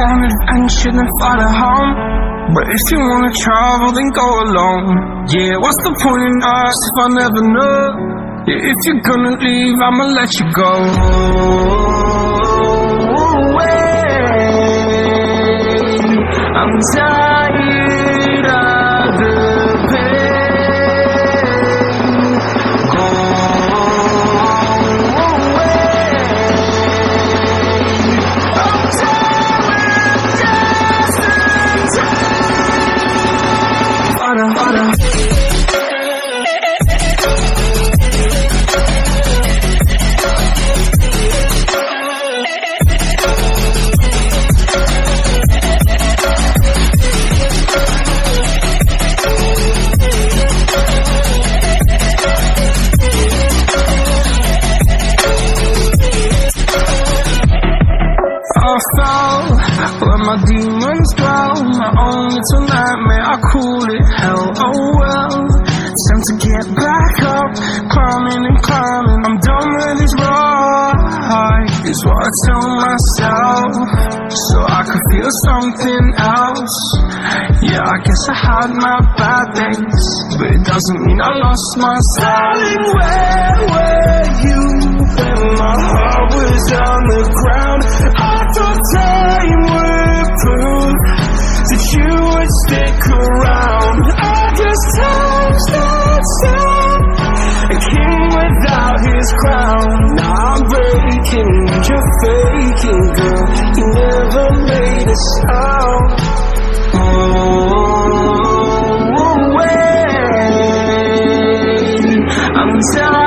damn adventure, then follow home. But if you wanna travel, then go alone. Yeah, what's the point in us if I never know? Yeah, if you're gonna leave, I'ma let you go. I'm tired of the pain. Go away. I'm tired of just the time. I fall where my demons dwell. My own little nightmare, I call it hell. Oh well, time to get back up, climbing and climbing. I'm done with this ride, is what I tell myself, so I could feel something else. Yeah, I guess I had my bad days, but it doesn't mean I lost my styling. Where were you when my heart was on the ground? I thought time would prove that you would stick around. I guess time stands down, a king without his crown. Now I'm breaking, you're faking, girl. You never made a sound. Oh, wait, I'm tired.